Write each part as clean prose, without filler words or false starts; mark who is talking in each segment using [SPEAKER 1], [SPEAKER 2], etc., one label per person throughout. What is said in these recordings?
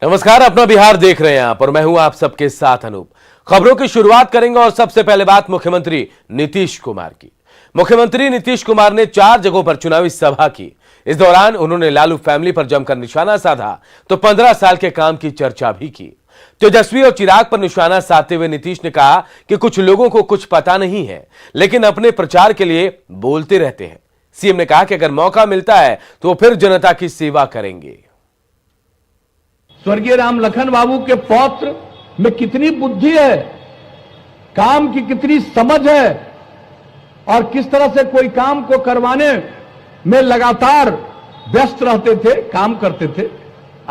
[SPEAKER 1] नमस्कार, अपना बिहार देख रहे हैं आप और मैं हूं आप सबके साथ अनूप। खबरों की शुरुआत करेंगे और सबसे पहले बात मुख्यमंत्री नीतीश कुमार की। मुख्यमंत्री नीतीश कुमार ने 4 जगहों पर चुनावी सभा की। इस दौरान उन्होंने लालू फैमिली पर जमकर निशाना साधा तो 15 साल के काम की चर्चा भी की। तेजस्वी और चिराग पर निशाना साधते हुए नीतीश ने कहा कि कुछ लोगों को कुछ पता नहीं है, लेकिन अपने प्रचार के लिए बोलते रहते हैं। सीएम ने कहा कि अगर मौका मिलता है तो फिर जनता की सेवा करेंगे।
[SPEAKER 2] स्वर्गीय राम लखन बाबू के पौत्र में कितनी बुद्धि है, काम की कितनी समझ है और किस तरह से कोई काम को करवाने में लगातार व्यस्त रहते थे, काम करते थे।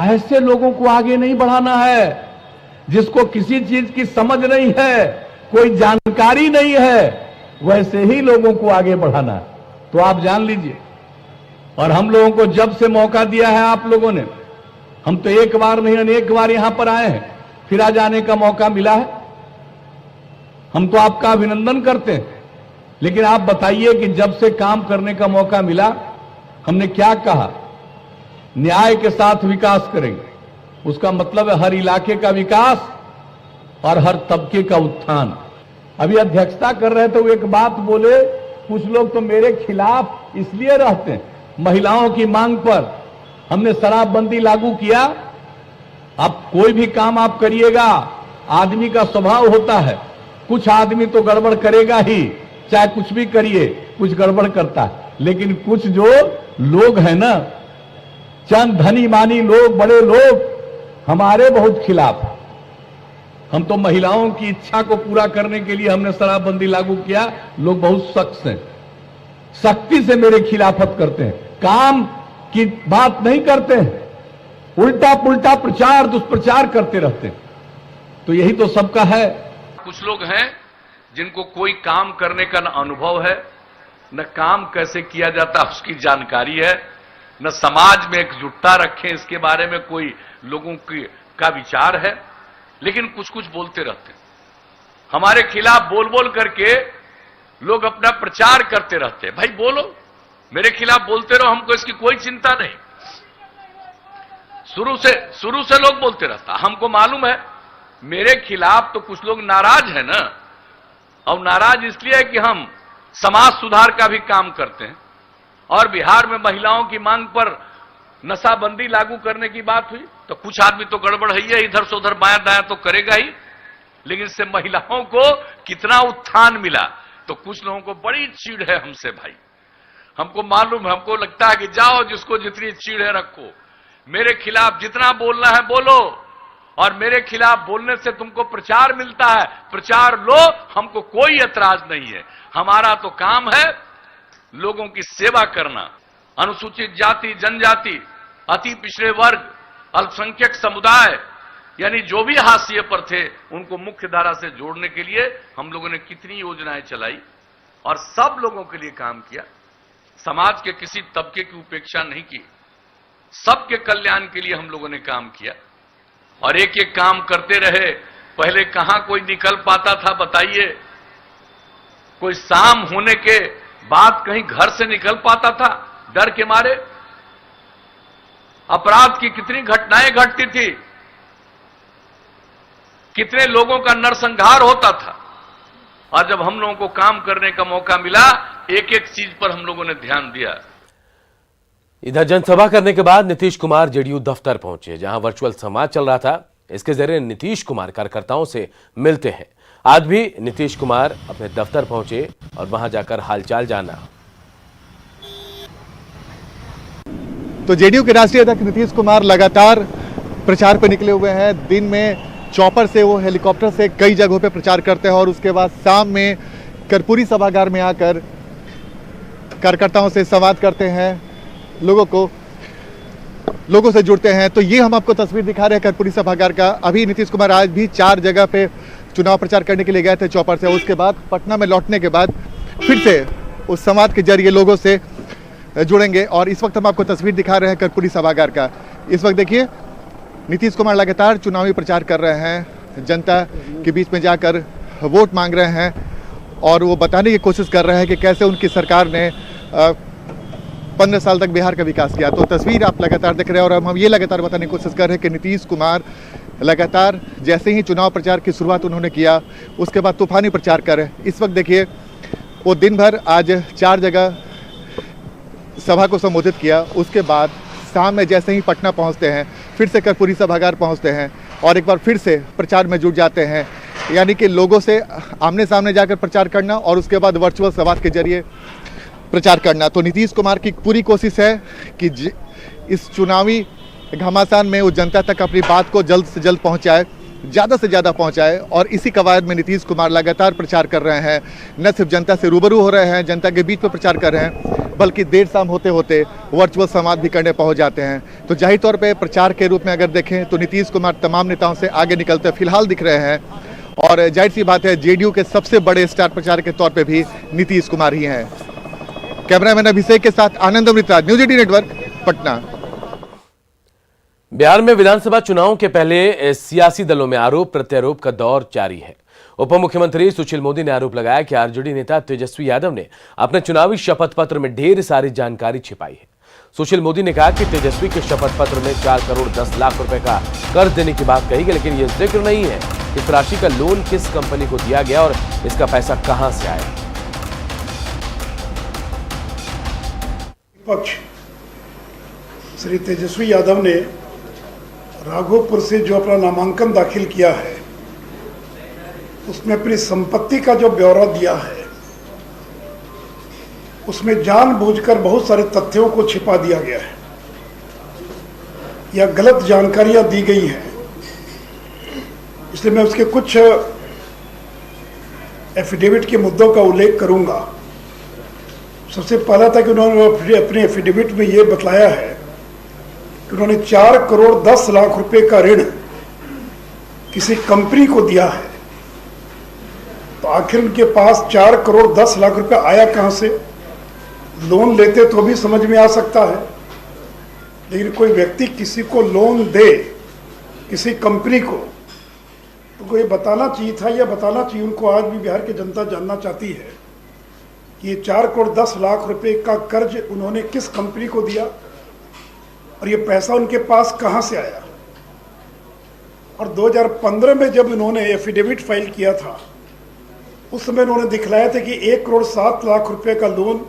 [SPEAKER 2] ऐसे लोगों को आगे नहीं बढ़ाना है जिसको किसी चीज की समझ नहीं है, कोई जानकारी नहीं है, वैसे ही लोगों को आगे बढ़ाना है। तो आप जान लीजिए, और हम लोगों को जब से मौका दिया है आप लोगों ने, हम तो एक बार नहीं अनेक बार यहां पर आए हैं, फिर आ जाने का मौका मिला है। हम तो आपका अभिनंदन करते हैं, लेकिन आप बताइए कि जब से काम करने का मौका मिला हमने क्या कहा? न्याय के साथ विकास करेंगे। उसका मतलब है हर इलाके का विकास और हर तबके का उत्थान। अभी अध्यक्षता कर रहे थे, वो एक बात बोले, कुछ लोग तो मेरे खिलाफ इसलिए रहते हैं, महिलाओं की मांग पर हमने शराबबंदी लागू किया। अब कोई भी काम आप करिएगा, आदमी का स्वभाव होता है, कुछ आदमी तो गड़बड़ करेगा ही, चाहे कुछ भी करिए कुछ गड़बड़ करता है। लेकिन कुछ जो लोग हैं ना, चंद धनी मानी लोग, बड़े लोग हमारे बहुत खिलाफ हैं। हम तो महिलाओं की इच्छा को पूरा करने के लिए हमने शराबबंदी लागू किया। लोग बहुत सख्त हैं, सख्ती से मेरे खिलाफत करते हैं, काम की बात नहीं करते हैं, उल्टा पुल्टा प्रचार दुष्प्रचार करते रहते हैं। तो यही तो सबका है।
[SPEAKER 3] कुछ लोग हैं जिनको कोई काम करने का न अनुभव है, न काम कैसे किया जाता उसकी जानकारी है, न समाज में एकजुटता रखें इसके बारे में कोई लोगों का विचार है, लेकिन कुछ कुछ बोलते रहते हैं। हमारे खिलाफ बोल बोल करके लोग अपना प्रचार करते रहते हैं। भाई बोलो, मेरे खिलाफ बोलते रहो, हमको इसकी कोई चिंता नहीं। शुरू से लोग बोलते रहता, हमको मालूम है मेरे खिलाफ तो कुछ लोग नाराज है ना, और नाराज इसलिए है कि हम समाज सुधार का भी काम करते हैं। और बिहार में महिलाओं की मांग पर नशाबंदी लागू करने की बात हुई तो कुछ आदमी तो गड़बड़ है, इधर से उधर बायां दायां तो करेगा ही, लेकिन इससे महिलाओं को कितना उत्थान मिला। तो कुछ लोगों को बड़ी चीड़ है हमसे। भाई हमको मालूम है, हमको लगता है कि जाओ जिसको जितनी चीड़ है रखो, मेरे खिलाफ जितना बोलना है बोलो, और मेरे खिलाफ बोलने से तुमको प्रचार मिलता है, प्रचार लो, हमको कोई एतराज नहीं है। हमारा तो काम है लोगों की सेवा करना। अनुसूचित जाति, जनजाति, अति पिछड़े वर्ग, अल्पसंख्यक समुदाय, यानी जो भी हाशिए पर थे उनको मुख्य धारा से जोड़ने के लिए हम लोगों ने कितनी योजनाएं चलाई और सब लोगों के लिए काम किया। समाज के किसी तबके की उपेक्षा नहीं की, सबके कल्याण के लिए हम लोगों ने काम किया और एक एक काम करते रहे। पहले कहां कोई निकल पाता था बताइए? कोई शाम होने के बाद कहीं घर से निकल पाता था डर के मारे? अपराध की कितनी घटनाएं घटती थी, कितने लोगों का नरसंहार होता था। और जब हम लोगों को काम करने का मौका मिला, एक एक चीज पर हम लोगों ने ध्यान दिया।
[SPEAKER 1] इधर जनसभा करने के बाद नीतीश कुमार जेडीयू दफ्तर पहुंचे, जहां वर्चुअल संवाद चल रहा था। इसके जरिए नीतीश कुमार कार्यकर्ताओं से मिलते हैं। आज भी नीतीश कुमार अपने दफ्तर पहुंचे और वहां जाकर हालचाल जाना।
[SPEAKER 4] तो जेडीयू के राष्ट्रीय अध्यक्ष नीतीश कुमार लगातार प्रचार पर निकले हुए हैं। दिन में चॉपर से, वो हेलीकॉप्टर से कई जगहों पे प्रचार करते हैं और उसके बाद शाम में कर्पूरी सभागार में आकर कार्यकर्ताओं से संवाद करते हैं, लोगों से जुड़ते हैं। तो ये हम आपको तस्वीर दिखा रहे हैं कर्पूरी सभागार का। अभी नीतीश कुमार आज भी 4 जगह पे चुनाव प्रचार करने के लिए गए थे चॉपर से। उसके बाद पटना में लौटने के बाद फिर से उस संवाद के जरिए लोगों से जुड़ेंगे। और इस वक्त हम आपको तस्वीर दिखा रहे हैं कर्पूरी सभागार का। इस वक्त देखिए नीतीश कुमार लगातार चुनावी प्रचार कर रहे हैं, जनता के बीच में जाकर वोट मांग रहे हैं और वो बताने की कोशिश कर रहे हैं कि कैसे उनकी सरकार ने 15 साल तक बिहार का विकास किया। तो तस्वीर आप लगातार देख रहे हैं और हम ये लगातार बताने की कोशिश कर रहे हैं कि नीतीश कुमार लगातार जैसे ही चुनाव प्रचार की शुरुआत उन्होंने किया, उसके बाद तूफानी प्रचार कर रहे हैं। इस वक्त देखिए वो दिन भर आज 4 जगह सभा को संबोधित किया, उसके बाद शाम में जैसे ही पटना पहुंचते हैं फिर से कर्पूरी सभागार पहुंचते हैं और एक बार फिर से प्रचार में जुट जाते हैं, यानी कि लोगों से आमने सामने जाकर प्रचार करना और उसके बाद वर्चुअल सभा के जरिए प्रचार करना। तो नीतीश कुमार की पूरी कोशिश है कि इस चुनावी घमासान में वो जनता तक अपनी बात को जल्द से जल्द पहुंचाए, ज़्यादा से ज़्यादा पहुंचाए और इसी कवायद में नीतीश कुमार लगातार प्रचार कर रहे हैं। न सिर्फ जनता से रूबरू हो रहे हैं, जनता के बीच में प्रचार कर रहे हैं, बल्कि देर शाम होते होते वर्चुअल संवाद भी करने पहुंच जाते हैं। तो जाहिर तौर पे प्रचार के रूप में अगर देखें तो नीतीश कुमार तमाम नेताओं से आगे निकलते फिलहाल दिख रहे हैं और जाहिर सी बात है जेडीयू के सबसे बड़े स्टार प्रचारक के तौर पर भी नीतीश कुमार ही हैं। कैमरामैन अभिषेक के साथ आनंद अमृता, न्यूज 18 नेटवर्क, पटना।
[SPEAKER 1] बिहार में विधानसभा चुनाव के पहले सियासी दलों में आरोप प्रत्यारोप का दौर जारी है। उप मुख्यमंत्री सुशील मोदी ने आरोप लगाया कि आरजेडी नेता तेजस्वी यादव ने अपने चुनावी शपथ पत्र में ढेर सारी जानकारी छिपाई है। सुशील मोदी ने कहा कि तेजस्वी के शपथ पत्र में 4 करोड़ 10 लाख रुपए का कर्ज देने की बात कही गई, लेकिन यह जिक्र नहीं है कि इस राशि का लोन किस कंपनी को दिया गया और इसका पैसा कहां से आया।
[SPEAKER 5] पक्ष श्री तेजस्वी यादव ने राघोपुर से जो अपना नामांकन दाखिल किया है उसमें अपनी संपत्ति का जो ब्यौरा दिया है उसमें जानबूझकर बहुत सारे तथ्यों को छिपा दिया गया है या गलत जानकारियां दी गई हैं। इसलिए मैं उसके कुछ एफिडेविट के मुद्दों का उल्लेख करूंगा। सबसे पहला था कि उन्होंने अपने एफिडेविट में ये बतलाया है कि उन्होंने 4 करोड़ 10 लाख रुपए का ऋण किसी कंपनी को दिया है। तो आखिर उनके पास 4 करोड़ 10 लाख रुपए आया कहां से? लोन लेते तो भी समझ में आ सकता है, लेकिन कोई व्यक्ति किसी को लोन दे, किसी कंपनी को, तो कोई बताना चाहिए था, या बताना चाहिए उनको। आज भी बिहार की जनता जानना चाहती है कि ये 4 करोड़ 10 लाख रुपए का कर्ज उन्होंने किस कंपनी को दिया और ये पैसा उनके पास कहां से आया। और 2015 में जब इन्होंने एफिडेविट फाइल किया था उस समय उन्होंने दिखलाया था कि 1 करोड़ 7 लाख रुपए का लोन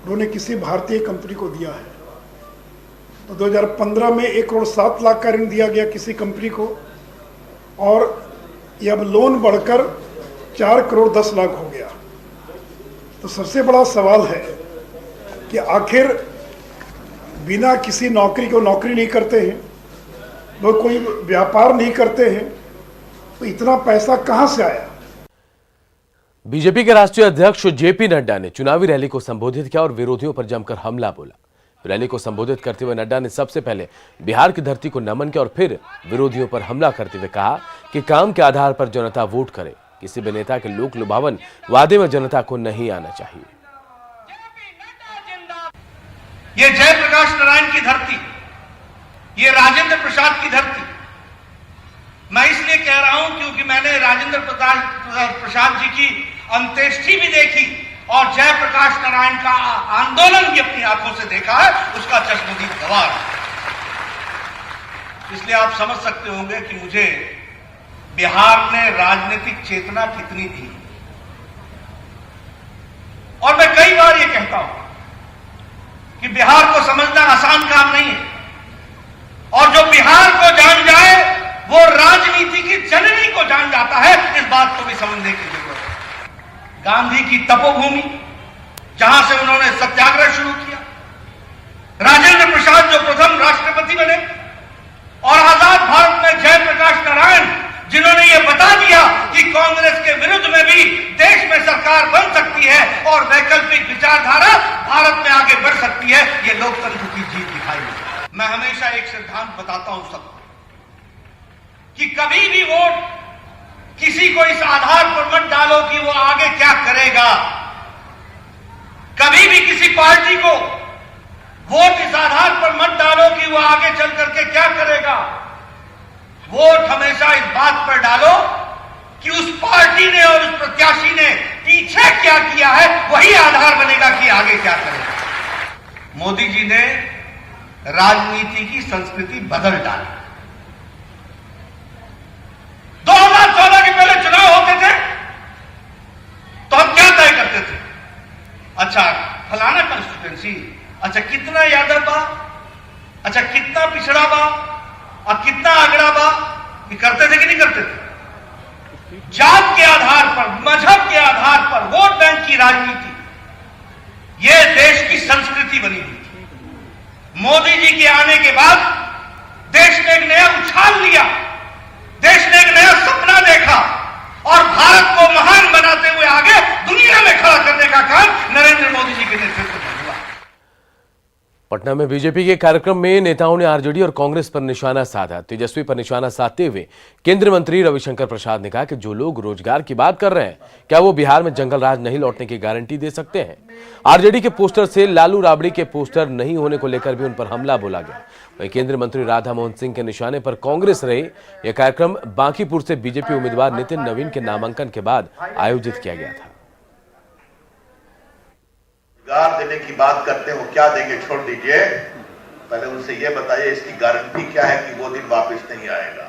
[SPEAKER 5] उन्होंने किसी भारतीय कंपनी को दिया है। तो 2015 में 1 करोड़ 7 लाख का ऋण दिया गया किसी कंपनी को और ये अब लोन बढ़कर 4 करोड़ 10 लाख हो गया। तो सबसे बड़ा सवाल है कि आखिर बिना किसी नौकरी को नौकरी नहीं करते हैं, वो कोई व्यापार नहीं करते हैं, तो इतना पैसा कहां से आया।
[SPEAKER 1] बीजेपी के राष्ट्रीय अध्यक्ष जेपी नड्डा ने चुनावी रैली को संबोधित किया और विरोधियों पर जमकर हमला बोला। रैली को संबोधित करते हुए नड्डा ने सबसे पहले बिहार की धरती को नमन किया और फिर विरोधियों पर हमला करते हुए कहा कि काम के आधार पर जनता वोट करे, किसी भी नेता के लोक लुभावन वादे में जनता को नहीं आना चाहिए।
[SPEAKER 6] ये जयप्रकाश नारायण की धरती, ये राजेंद्र प्रसाद की धरती, मैं इसलिए कह रहा हूं क्योंकि मैंने राजेंद्र प्रसाद जी की अंत्येष्टि भी देखी और जयप्रकाश नारायण का आंदोलन भी अपनी आंखों से देखा है, उसका चश्मदीद गवाह है। इसलिए आप समझ सकते होंगे कि मुझे बिहार ने राजनीतिक चेतना कितनी दी। और मैं कई बार ये कहता हूं कि बिहार को समझना आसान काम नहीं है, और जो बिहार को जान जाए वो राजनीति की जननी को जान जाता है। इस बात को भी समझने की जरूरत है। गांधी की तपोभूमि जहां से उन्होंने सत्याग्रह शुरू किया, राजेंद्र प्रसाद जो प्रथम राष्ट्रपति बने, और आजाद भारत में जयप्रकाश नारायण जिन्होंने ये बता दिया कि कांग्रेस के विरुद्ध में भी देश में सरकार बन सकती है और वैकल्पिक विचारधारा भारत में आगे बढ़ सकती है। ये लोकतंत्र की जीत दिखाई है। मैं हमेशा एक सिद्धांत बताता हूं सबको कि कभी भी वोट किसी को इस आधार पर मत डालो कि वो आगे क्या करेगा। कभी भी किसी पार्टी को वोट इस आधार पर मत डालो कि वो आगे चल करके क्या करेगा। वोट हमेशा इस बात पर डालो कि उस पार्टी ने और उस प्रत्याशी ने पीछे क्या किया है, वही आधार बनेगा कि आगे क्या करेगा। मोदी जी ने राजनीति की संस्कृति बदल डाली। 2014 के पहले चुनाव होते थे तो हम क्या तय करते थे? अच्छा फलाना कंस्टिट्यूएंसी, अच्छा कितना यादव बा, अच्छा कितना पिछड़ा बा और कितना आगरा बा, ये करते थे कि नहीं करते थे? जात के आधार पर, मजहब के आधार पर वोट बैंक की राजनीति, यह देश की संस्कृति बनी हुई थी। मोदी जी के आने के बाद देश ने एक नया उछाल लिया, देश ने एक नया सपना देखा और भारत को महान बनाते हुए आगे दुनिया में खड़ा करने का काम नरेंद्र मोदी जी के नेतृत्व में हुआ।
[SPEAKER 1] पटना में बीजेपी के कार्यक्रम में नेताओं ने आरजेडी और कांग्रेस पर निशाना साधा। तेजस्वी पर निशाना साधते हुए केंद्रीय मंत्री रविशंकर प्रसाद ने कहा कि जो लोग रोजगार की बात कर रहे हैं, क्या वो बिहार में जंगल राज नहीं लौटने की गारंटी दे सकते हैं? आरजेडी के पोस्टर से लालू राबड़ी के पोस्टर नहीं होने को लेकर भी उन पर हमला बोला गया। वहीं केंद्रीय मंत्री राधा मोहन सिंह के निशाने पर कांग्रेस रही। यह कार्यक्रम बांकीपुर से बीजेपी उम्मीदवार नितिन नवीन के नामांकन के बाद आयोजित किया गया था।
[SPEAKER 7] रोजगार देने की बात करते हैं, वो क्या देंगे छोड़ दीजिए, पहले उनसे ये बताइए इसकी गारंटी क्या है कि वो दिन वापस नहीं आएगा।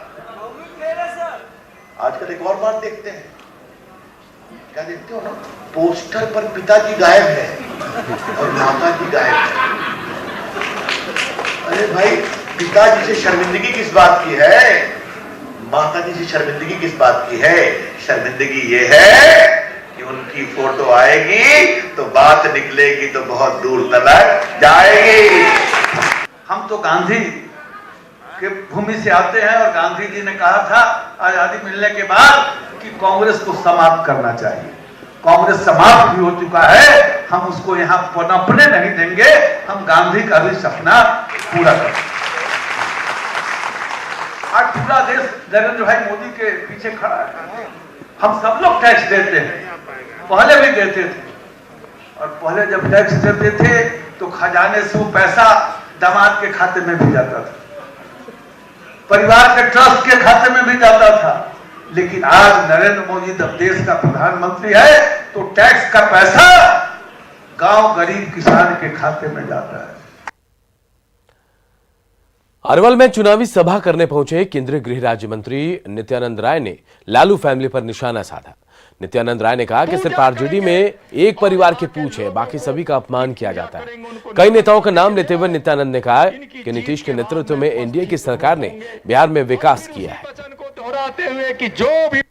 [SPEAKER 7] आजकल एक और बात देखते हैं, क्या देखते हो ना, पोस्टर पर पिताजी गायब है और माताजी गायब है। अरे भाई, पिताजी से शर्मिंदगी किस बात की है, माताजी से शर्मिंदगी किस बात की है? शर्मिंदगी ये है कि उनकी फोटो आएगी तो बात निकलेगी तो बहुत दूर तक जाएगी।
[SPEAKER 8] हम तो गांधी के भूमि से आते हैं और गांधी जी ने कहा था आजादी मिलने के बाद कि कांग्रेस को समाप्त करना चाहिए। कांग्रेस समाप्त भी हो चुका है, हम उसको यहाँ पनपने नहीं देंगे, हम गांधी का भी सपना पूरा करेंगे। आज पूरा देश नरेंद्र भाई मोदी के पीछे खड़ा है। हम सब लोग टैक्स देते हैं, पहले भी देते थे, और पहले जब टैक्स देते थे तो खजाने से वो पैसा दामाद के खाते में भी जाता था, परिवार के ट्रस्ट के खाते में भी जाता था। लेकिन आज नरेंद्र मोदी जब देश का प्रधानमंत्री है तो टैक्स का पैसा गांव गरीब किसान के खाते में जाता है।
[SPEAKER 1] अरवल में चुनावी सभा करने पहुंचे केंद्रीय गृह राज्य मंत्री नित्यानंद राय ने लालू फैमिली पर निशाना साधा। नित्यानंद राय ने कहा कि सिर्फ आरजेडी में एक परिवार की पूछ है, बाकी सभी का अपमान किया जाता है। कई नेताओं का नाम लेते हुए नित्यानंद ने कहा कि नीतीश के नेतृत्व में एनडीए की सरकार ने बिहार में विकास किया है।
[SPEAKER 2] दोहराते हुए कि जो भी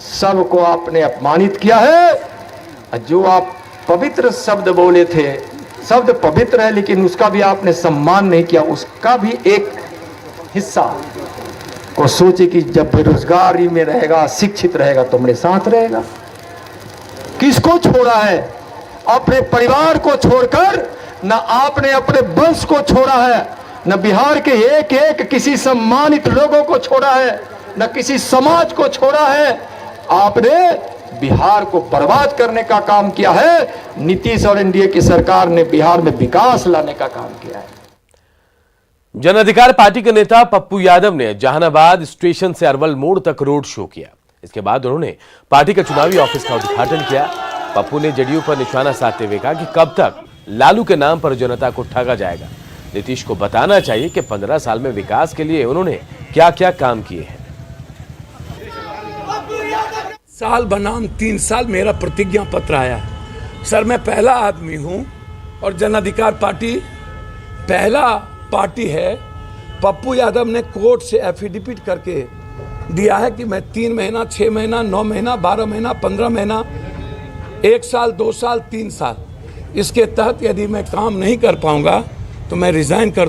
[SPEAKER 2] सबको आपने अपमानित किया है, जो आप पवित्र शब्द बोले थे, शब्द पवित्र है लेकिन उसका भी आपने सम्मान नहीं किया, उसका भी एक हिस्सा को सोचे कि जब बेरोजगारी में रहेगा, शिक्षित रहेगा तो मेरे साथ रहेगा। किसको छोड़ा है? अपने परिवार को छोड़कर न आपने अपने वंश को छोड़ा है, न बिहार के एक एक किसी सम्मानित लोगों को छोड़ा है, न किसी समाज को छोड़ा है। आपने बिहार को बर्बाद करने का काम किया है। नीतीश और एनडीए की सरकार ने बिहार में विकास लाने का काम किया है।
[SPEAKER 1] जन अधिकार पार्टी के नेता पप्पू यादव ने जहानाबाद स्टेशन से अरवल मोड़ तक रोड शो किया। इसके बाद उन्होंने पार्टी के चुनावी ऑफिस का उद्घाटन किया। पप्पू ने जेडीयू पर निशाना साधते हुए कहा कि कब तक लालू के नाम पर जनता को ठगा जाएगा। नीतीश को बताना चाहिए कि 15 साल में विकास के लिए उन्होंने क्या क्या काम किए हैं।
[SPEAKER 9] साल बनाम 3 साल मेरा प्रतिज्ञा पत्र आया। सर मैं पहला आदमी हूं और जन अधिकार पार्टी पहला पार्टी है। पप्पू यादव ने कोर्ट से एफिडेविट करके दिया है कि मैं 3 महीना, 6 महीना, 9 महीना, 12 महीना, 15 महीना, 1 साल, 2 साल, 3 साल, इसके तहत यदि मैं काम नहीं कर पाऊंगा तो मैं रिजाइन कर